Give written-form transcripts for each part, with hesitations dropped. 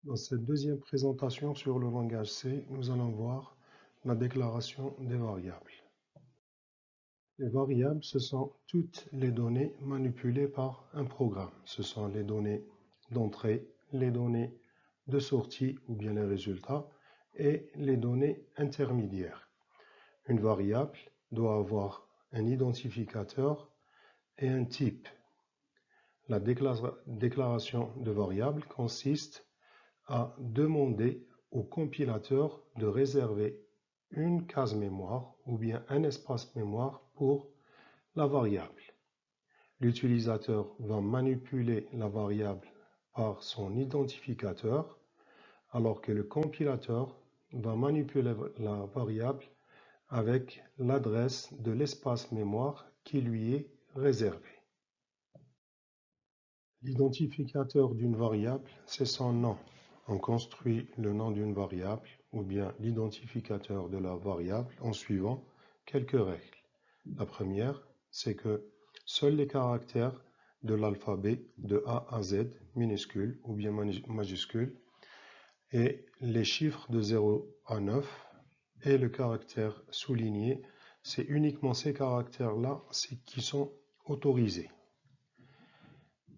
Dans cette deuxième présentation sur le langage C, nous allons voir la déclaration des variables. Les variables, ce sont toutes les données manipulées par un programme. Ce sont les données d'entrée, les données de sortie ou bien les résultats et les données intermédiaires. Une variable doit avoir un identificateur et un type. La déclaration de variable consiste à demander au compilateur de réserver une case mémoire ou bien un espace mémoire pour la variable. L'utilisateur va manipuler la variable par son identificateur, alors que le compilateur va manipuler la variable avec l'adresse de l'espace mémoire qui lui est réservé. L'identificateur d'une variable, c'est son nom. On construit le nom d'une variable ou bien l'identificateur de la variable en suivant quelques règles. La première, c'est que seuls les caractères de l'alphabet de A à Z, minuscules ou bien majuscules, et les chiffres de 0 à 9 et le caractère souligné, c'est uniquement ces caractères-là qui sont autorisés.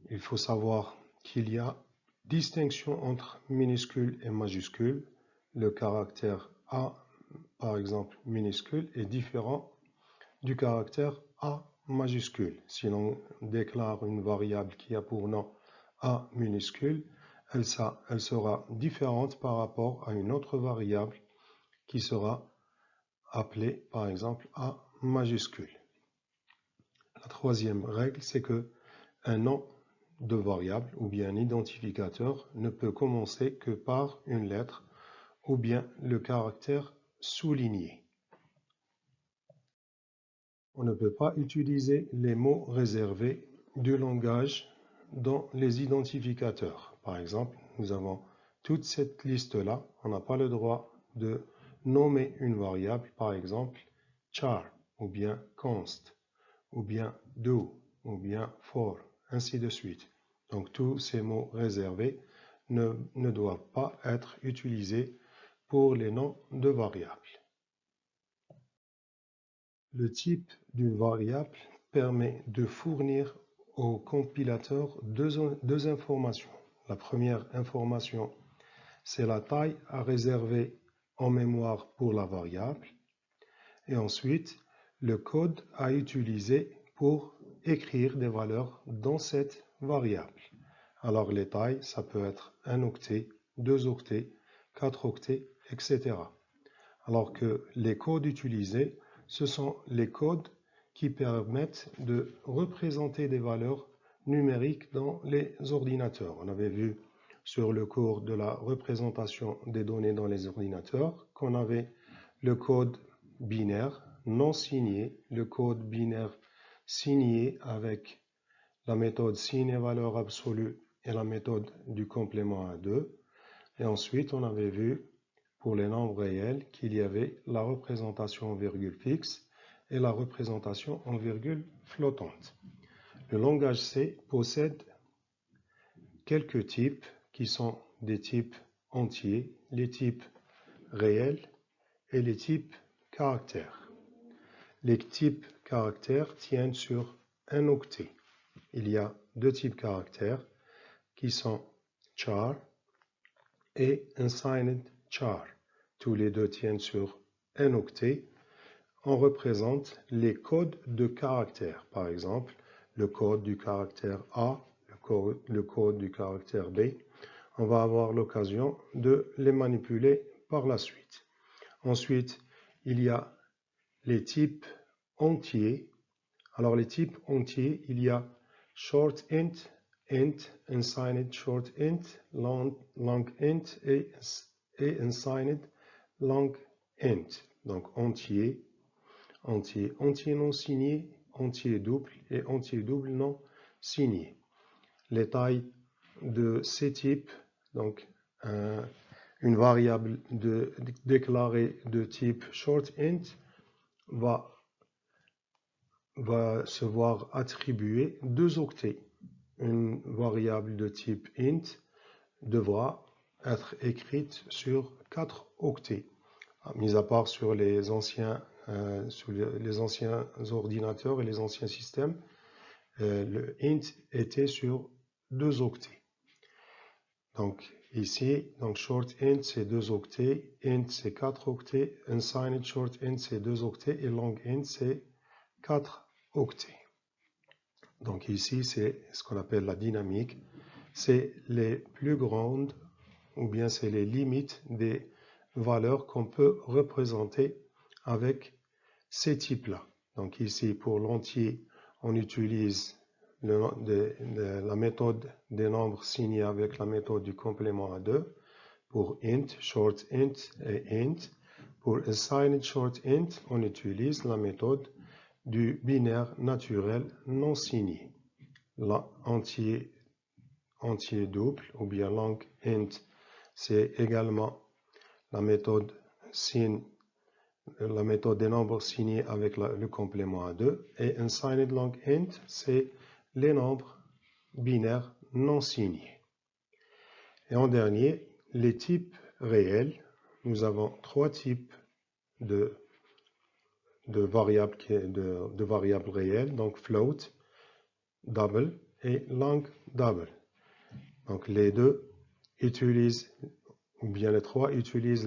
Il faut savoir qu'il y a distinction entre minuscules et majuscules. Le caractère A, par exemple, minuscule, est différent du caractère A majuscule. Si l'on déclare une variable qui a pour nom A minuscule, elle sera différente par rapport à une autre variable qui sera appelée, par exemple, A majuscule. La troisième règle, c'est que un nom de variable ou bien un identificateur ne peut commencer que par une lettre ou bien le caractère souligné. On ne peut pas utiliser les mots réservés du langage dans les identificateurs. Par exemple, nous avons toute cette liste-là. On n'a pas le droit de nommer une variable, par exemple, char, ou bien const, ou bien do, ou bien for, ainsi de suite. Donc tous ces mots réservés ne doivent pas être utilisés pour les noms de variables. Le type d'une variable permet de fournir au compilateur deux informations. La première information, c'est la taille à réserver en mémoire pour la variable. Et ensuite, le code à utiliser pour écrire des valeurs dans cette variable. Alors les tailles, ça peut être 1 octet, 2 octets, 4 octets, etc. Alors que les codes utilisés, ce sont les codes qui permettent de représenter des valeurs numériques dans les ordinateurs. On avait vu sur le cours de la représentation des données dans les ordinateurs qu'on avait le code binaire non signé, le code binaire signé avec la méthode signe valeur absolue et la méthode du complément à 2. Et ensuite, on avait vu pour les nombres réels qu'il y avait la représentation en virgule fixe et la représentation en virgule flottante. Le langage C possède quelques types qui sont des types entiers, les types réels et les types caractères. Les types caractères tiennent sur un octet. Il y a deux types caractères qui sont char et unsigned char. Tous les deux tiennent sur un octet. On représente les codes de caractères. Par exemple, le code du caractère A, le code du caractère B. On va avoir l'occasion de les manipuler par la suite. Ensuite, il y a les types entiers. Alors, les types entiers, il y a short int, unsigned short int, long int et unsigned long int. Donc, entier non signé, entier double et entier double non signé. Les tailles de ces types, donc une variable déclarée de type short int va se voir attribuer 2 octets. Une variable de type int devra être écrite sur 4 octets, mis à part sur les anciens ordinateurs et les anciens systèmes. Le int était sur 2 octets. Donc ici, short int c'est 2 octets, int c'est 4 octets, unsigned short int c'est 2 octets et long int c'est 4 octets. Donc ici c'est ce qu'on appelle la dynamique, c'est les plus grandes ou bien c'est les limites des valeurs qu'on peut représenter avec ces types-là. Donc ici pour l'entier, on utilise la méthode des nombres signés avec la méthode du complément à 2. Pour int, short int et int. Pour assigned short int, on utilise la méthode du binaire naturel non signé. Entier double ou bien long int, c'est également la méthode des nombres signés avec le complément à 2. Et unsigned long int, c'est les nombres binaires non signés. Et en dernier, les types réels. Nous avons 3 types de variables réelles, donc float, double et long double. Donc les deux utilisent, ou bien les 3 utilisent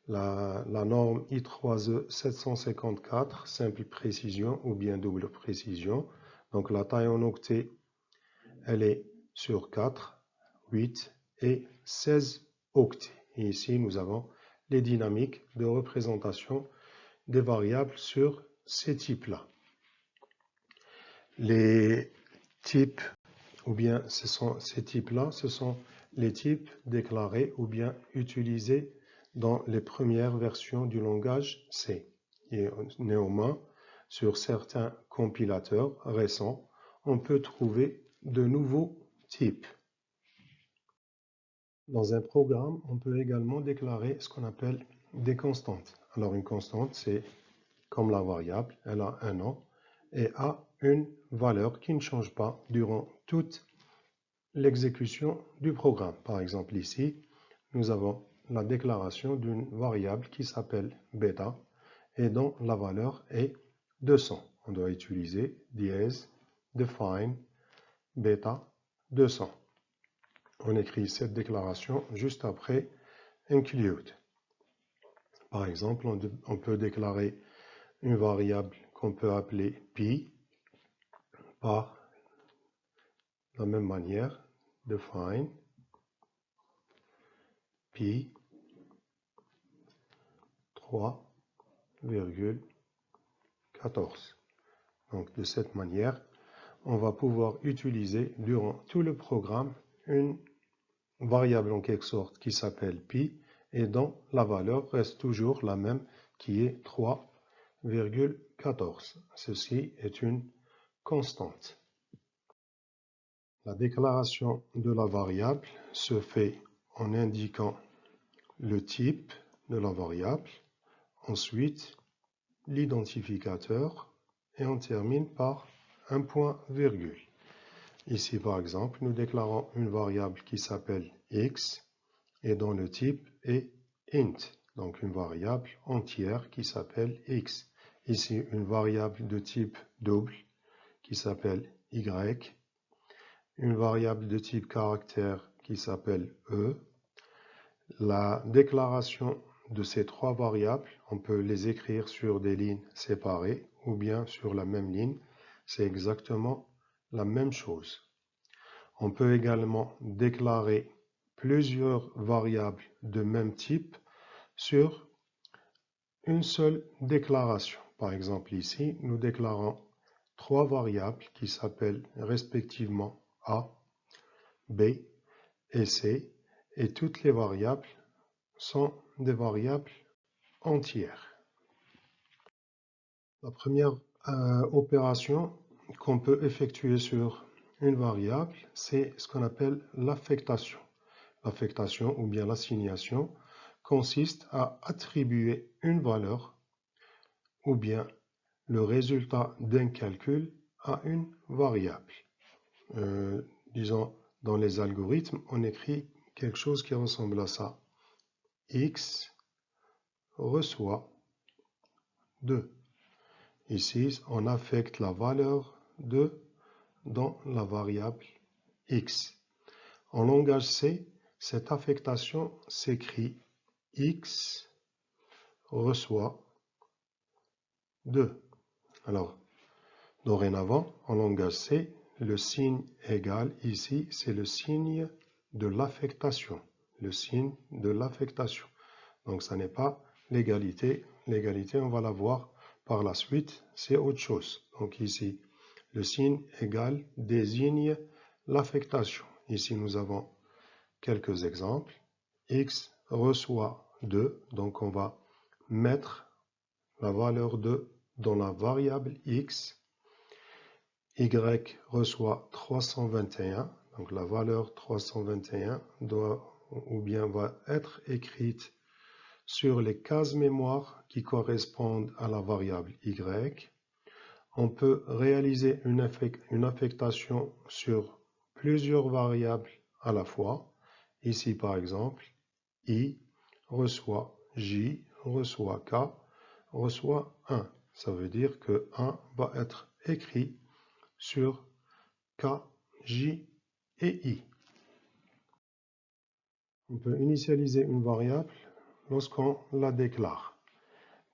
la norme I3E 754, simple précision ou bien double précision. Donc la taille en octets, elle est sur 4, 8 et 16 octets. Et ici, nous avons les dynamiques de représentation des variables sur ces types-là. Les types, ou bien ces types-là, ce sont les types déclarés ou bien utilisés dans les premières versions du langage C. Et néanmoins, sur certains compilateurs récents, on peut trouver de nouveaux types. Dans un programme, on peut également déclarer ce qu'on appelle des constantes. Alors une constante, c'est comme la variable, elle a un nom et a une valeur qui ne change pas durant toute l'exécution du programme. Par exemple ici, nous avons la déclaration d'une variable qui s'appelle bêta et dont la valeur est 200. On doit utiliser dièse define bêta 200. On écrit cette déclaration juste après include. Par exemple, on peut déclarer une variable qu'on peut appeler pi par la même manière, define pi 3,14. Donc de cette manière, on va pouvoir utiliser durant tout le programme une variable en quelque sorte qui s'appelle pi et dont la valeur reste toujours la même qui est 3,14. Ceci est une constante. La déclaration de la variable se fait en indiquant le type de la variable, ensuite l'identificateur et on termine par un point virgule. Ici par exemple, nous déclarons une variable qui s'appelle x et dont le type est int, donc une variable entière qui s'appelle x. Ici une variable de type double qui s'appelle y, une variable de type caractère qui s'appelle e. La déclaration de ces 3 variables, on peut les écrire sur des lignes séparées ou bien sur la même ligne. C'est exactement la même chose. On peut également déclarer plusieurs variables de même type sur une seule déclaration. Par exemple ici, nous déclarons 3 variables qui s'appellent respectivement A, B et C, et toutes les variables sont des variables entières. La première opération qu'on peut effectuer sur une variable, c'est ce qu'on appelle l'affectation. L'affectation ou bien l'assignation consiste à attribuer une valeur ou bien le résultat d'un calcul à une variable. Disons, dans les algorithmes, on écrit quelque chose qui ressemble à ça. X reçoit 2. Ici, on affecte la valeur 2 dans la variable X. En langage C, cette affectation s'écrit X reçoit 2. Alors, dorénavant, en langage C, le signe égal ici, c'est le signe de l'affectation. Le signe de l'affectation. Donc, ça n'est pas l'égalité. L'égalité, on va la voir par la suite, c'est autre chose. Donc, ici, le signe égal désigne l'affectation. Ici, nous avons quelques exemples. X reçoit 2, donc on va mettre la valeur 2 dans la variable X. Y reçoit 321, donc la valeur 321 doit ou bien va être écrite sur les cases mémoire qui correspondent à la variable Y. On peut réaliser une affectation sur plusieurs variables à la fois. Ici, par exemple, I reçoit J, reçoit K, reçoit 1. Ça veut dire que 1 va être écrit sur K, J et I. On peut initialiser une variable lorsqu'on la déclare.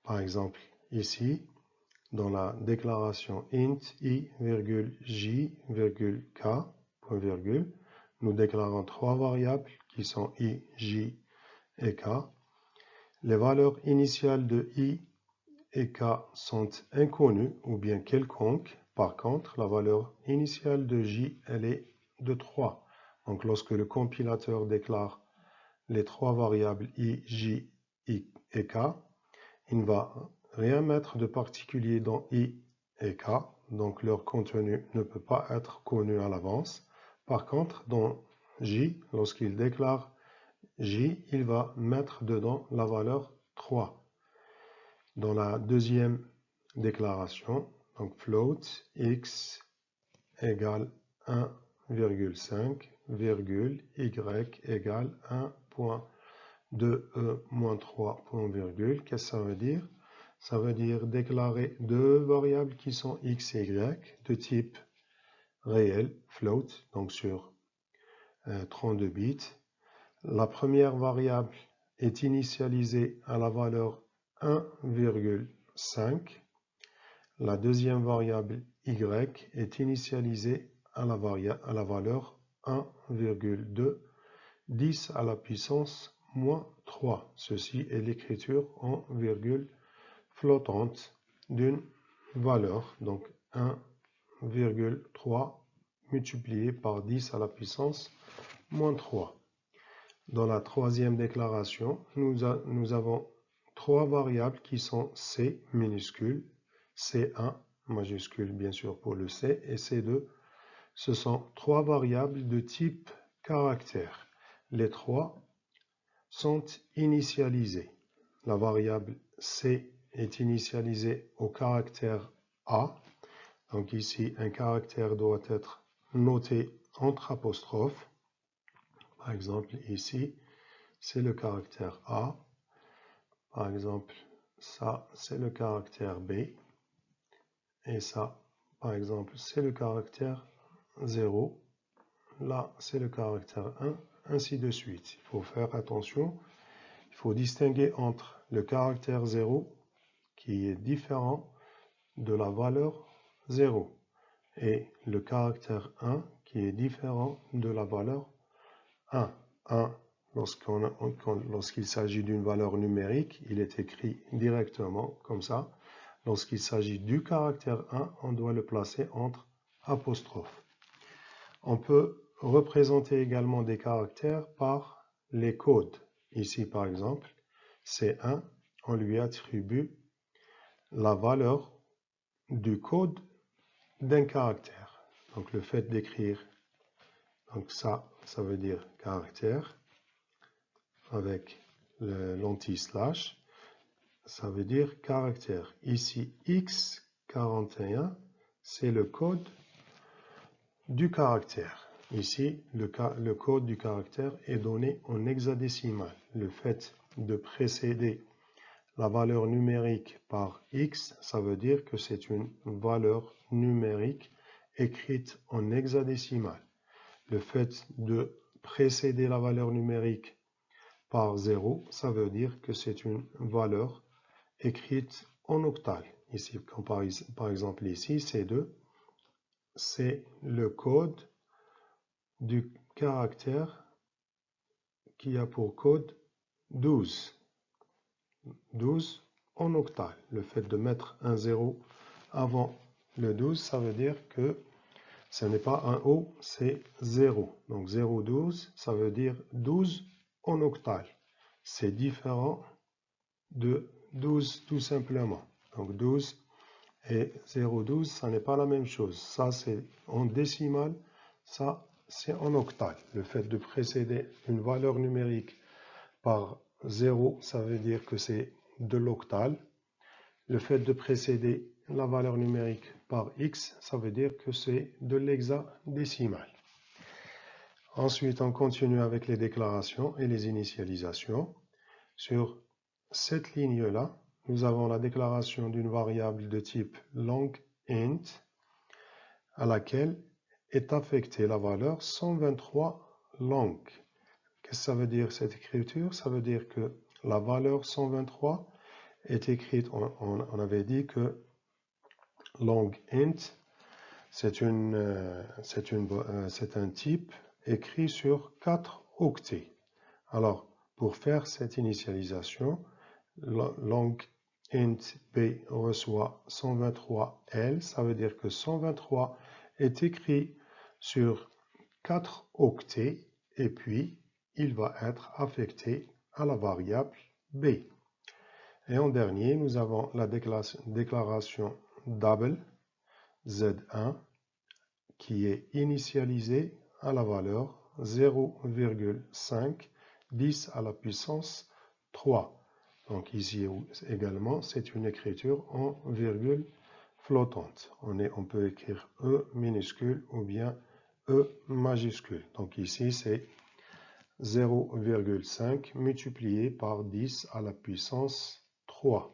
Par exemple, ici, dans la déclaration int I, J, K, point virgule, nous déclarons trois variables qui sont I, J et K. Les valeurs initiales de I et K sont inconnues ou bien quelconques. Par contre, la valeur initiale de J, elle est de 3. Donc, lorsque le compilateur déclare les trois variables I, J et K, il ne va rien mettre de particulier dans I et K. Donc, leur contenu ne peut pas être connu à l'avance. Par contre, dans J, lorsqu'il déclare J, il va mettre dedans la valeur 3. Dans la deuxième déclaration, donc float x égale 1,5, virgule, y égale 1.2e-3, point virgule. Qu'est-ce que ça veut dire? Ça veut dire déclarer deux variables qui sont x et y de type réel, float, donc sur 32 bits. La première variable est initialisée à la valeur 1,5. La deuxième variable y est initialisée à la valeur 1,2, 10 à la puissance moins 3. Ceci est l'écriture en virgule flottante d'une valeur, donc 1,3 multiplié par 10 à la puissance moins 3. Dans la troisième déclaration, nous avons trois variables qui sont C minuscule, C1 majuscule bien sûr pour le C et C2. Ce sont trois variables de type caractère. Les trois sont initialisées. La variable C est initialisée au caractère A. Donc ici, un caractère doit être noté entre apostrophes. Par exemple, ici, c'est le caractère A. Par exemple, ça, c'est le caractère B. Et ça, par exemple, c'est le caractère 0. Là, c'est le caractère 1, ainsi de suite. Il faut faire attention. Il faut distinguer entre le caractère 0, qui est différent de la valeur 0, et le caractère 1, qui est différent de la valeur 1. 1, lorsqu'il s'agit d'une valeur numérique, il est écrit directement comme ça. Lorsqu'il s'agit du caractère 1, on doit le placer entre apostrophes. On peut représenter également des caractères par les codes. Ici, par exemple, C1, on lui attribue la valeur du code d'un caractère. Donc, le fait d'écrire, donc ça veut dire caractère, avec l'anti-slash, ça veut dire caractère. Ici, X41, c'est le code du caractère. Ici, le code du caractère est donné en hexadécimal. Le fait de précéder la valeur numérique par X, ça veut dire que c'est une valeur numérique écrite en hexadécimal. Le fait de précéder la valeur numérique par 0, ça veut dire que c'est une valeur écrite en octal. Ici, par exemple ici, C2, c'est le code du caractère qui a pour code 12. 12 en octal. Le fait de mettre un 0 avant le 12, ça veut dire que ce n'est pas un O, c'est 0. Donc 0,12, ça veut dire 12 en octal. C'est différent de 12 tout simplement. Donc 12 et 0,12, ça n'est pas la même chose. Ça, c'est en décimal, ça, c'est en octal. Le fait de précéder une valeur numérique par 0, ça veut dire que c'est de l'octal. Le fait de précéder la valeur numérique par x, ça veut dire que c'est de l'hexadécimal. Ensuite, on continue avec les déclarations et les initialisations. Sur cette ligne-là, nous avons la déclaration d'une variable de type long_int à laquelle est affectée la valeur 123 long. Qu'est-ce que ça veut dire cette écriture? Ça veut dire que la valeur 123 est écrite, on avait dit que long_int, c'est un type écrit sur 4 octets. Alors, pour faire cette initialisation, long_int b reçoit 123L, ça veut dire que 123 est écrit sur 4 octets et puis il va être affecté à la variable b. Et en dernier, nous avons la déclaration double Z1 qui est initialisée à la valeur 0,5 10 à la puissance 3. Donc ici également, c'est une écriture en virgule flottante. On peut écrire E minuscule ou bien E majuscule. Donc ici, c'est 0,5 multiplié par 10 à la puissance 3.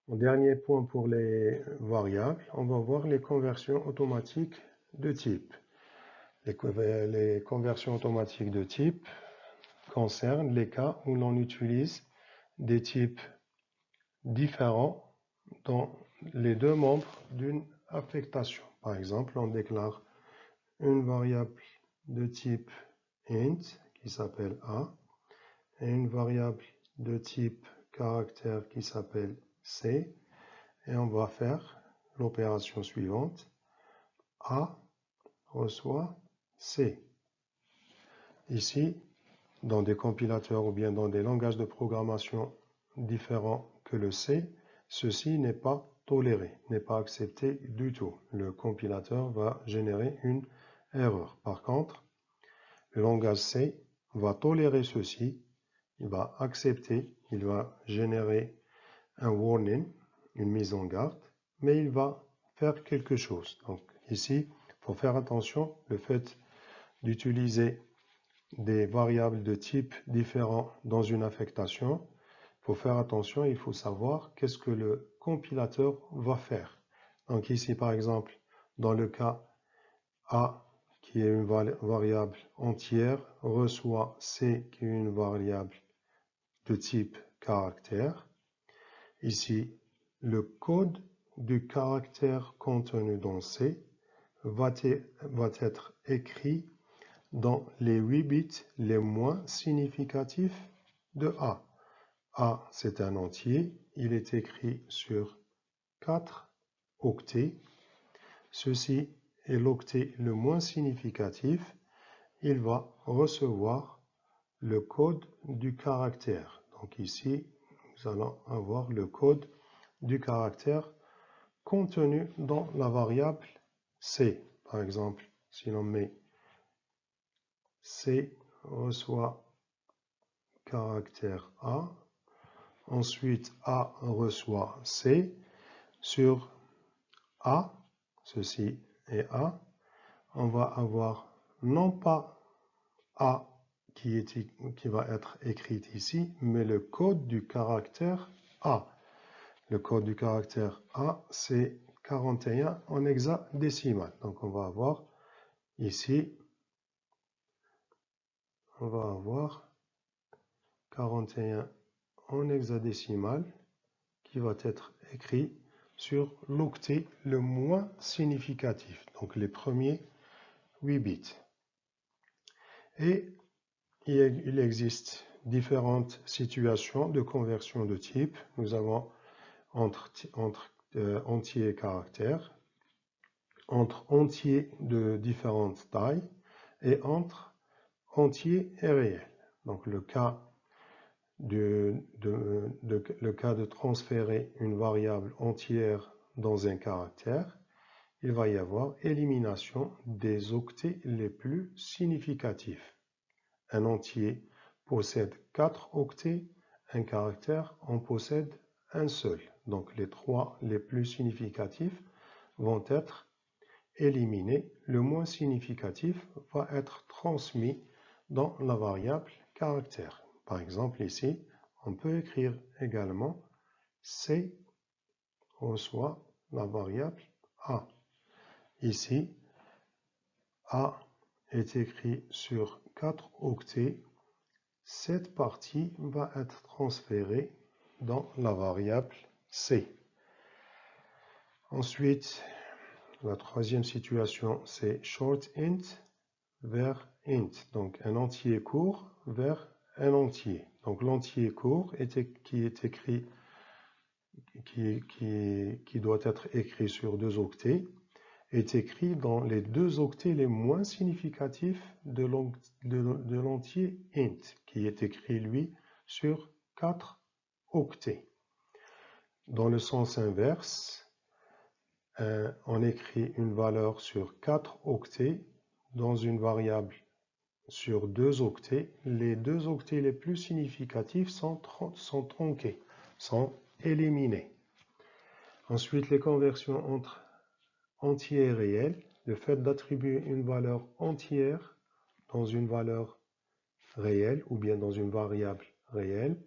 Au dernier point pour les variables, on va voir les conversions automatiques de type. Les conversions automatiques de type concernent les cas où l'on utilise des types différents dans les deux membres d'une affectation. Par exemple, on déclare une variable de type int qui s'appelle a et une variable de type caractère qui s'appelle c, et on va faire l'opération suivante. A reçoit c. Ici, dans des compilateurs ou bien dans des langages de programmation différents que le C, ceci n'est pas toléré, n'est pas accepté du tout. Le compilateur va générer une erreur. Par contre, le langage C va tolérer ceci, il va accepter, il va générer un warning, une mise en garde, mais il va faire quelque chose. Donc ici, il faut faire attention, le fait d'utiliser des variables de type différents dans une affectation, il faut faire attention, il faut savoir qu'est-ce que le compilateur va faire. Donc ici, par exemple, dans le cas A, qui est une variable entière, reçoit C, qui est une variable de type caractère. Ici, le code du caractère contenu dans C va être écrit dans les 8 bits les moins significatifs de A. A, c'est un entier, il est écrit sur 4 octets. Ceci est l'octet le moins significatif. Il va recevoir le code du caractère. Donc ici, nous allons avoir le code du caractère contenu dans la variable C. Par exemple, si l'on met C reçoit caractère A, ensuite A reçoit C, sur A, ceci est A, on va avoir non pas A qui va être écrit ici, mais le code du caractère A. Le code du caractère A, c'est 41 en hexadécimal. Donc on va avoir ici, on va avoir 41 en hexadécimal qui va être écrit sur l'octet le moins significatif, donc les premiers 8 bits. Et il existe différentes situations de conversion de type. Nous avons entre entiers et caractères, entre entiers de différentes tailles et entre entiers et réels. Donc le cas de transférer une variable entière dans un caractère, il va y avoir élimination des octets les plus significatifs. Un entier possède 4 octets, un caractère en possède un seul. Donc les 3 les plus significatifs vont être éliminés. Le moins significatif va être transmis dans la variable caractère. Par exemple, ici, on peut écrire également C reçoit la variable A. Ici, A est écrit sur 4 octets. Cette partie va être transférée dans la variable C. Ensuite, la troisième situation, c'est short int vers int. Donc un entier court vers un entier. Donc l'entier court qui doit être écrit sur 2 octets est écrit dans les 2 octets les moins significatifs de l'entier int, qui est écrit, lui, sur 4 octets. Dans le sens inverse, on écrit une valeur sur 4 octets dans une variable sur 2 octets. Les 2 octets les plus significatifs sont tronqués, sont éliminés. Ensuite, les conversions entre entier et réel, le fait d'attribuer une valeur entière dans une valeur réelle ou bien dans une variable réelle,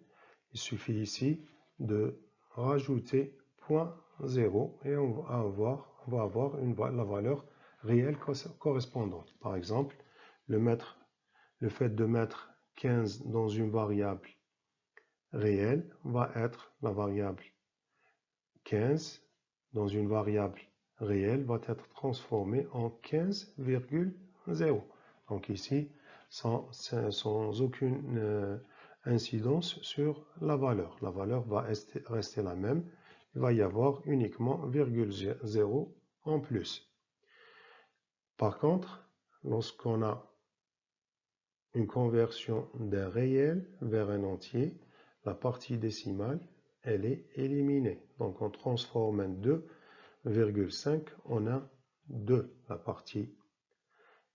il suffit ici de rajouter 0.0 et on va avoir la valeur réelle correspondante. Par exemple, le fait de mettre 15 dans une variable réelle va être la variable 15 dans une variable réelle va être transformée en 15,0. Donc ici, sans aucune incidence sur la valeur. La valeur va rester la même. Il va y avoir uniquement 0 en plus. Par contre, lorsqu'on a une conversion d'un réel vers un entier, la partie décimale, elle est éliminée. Donc on transforme un 2,5 en un 2. La partie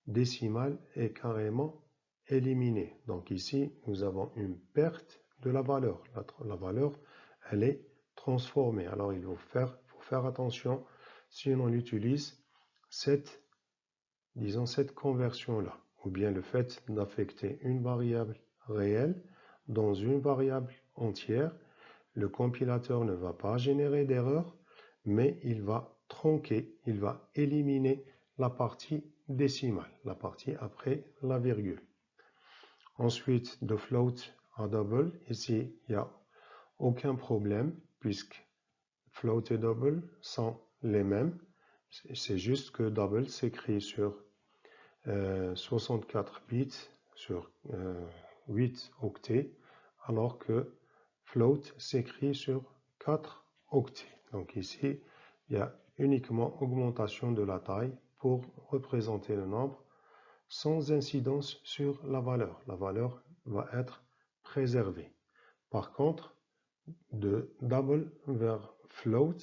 décimale est carrément éliminée. Donc ici, nous avons une perte de la valeur. La valeur, elle est transformée. Alors il faut faire attention si on utilise cette conversion-là, ou bien le fait d'affecter une variable réelle dans une variable entière. Le compilateur ne va pas générer d'erreur, mais il va tronquer, il va éliminer la partie décimale, la partie après la virgule. Ensuite, de float à double, ici, il n'y a aucun problème, puisque float et double sont les mêmes. C'est juste que double s'écrit sur 64 bits, sur 8 octets, alors que float s'écrit sur 4 octets. Donc ici, il y a uniquement augmentation de la taille pour représenter le nombre sans incidence sur la valeur. La valeur va être préservée. Par contre, de double vers float,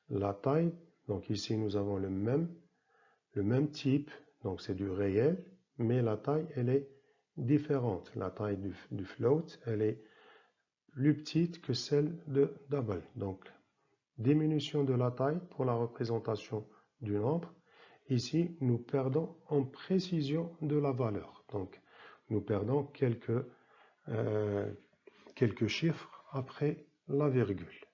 la taille, donc ici nous avons le même type, donc c'est du réel, mais la taille, elle est différente. La taille du float, elle est plus petite que celle de double. Donc, diminution de la taille pour la représentation du nombre Ici, nous perdons en précision de la valeur. Donc, nous perdons quelques chiffres après la virgule.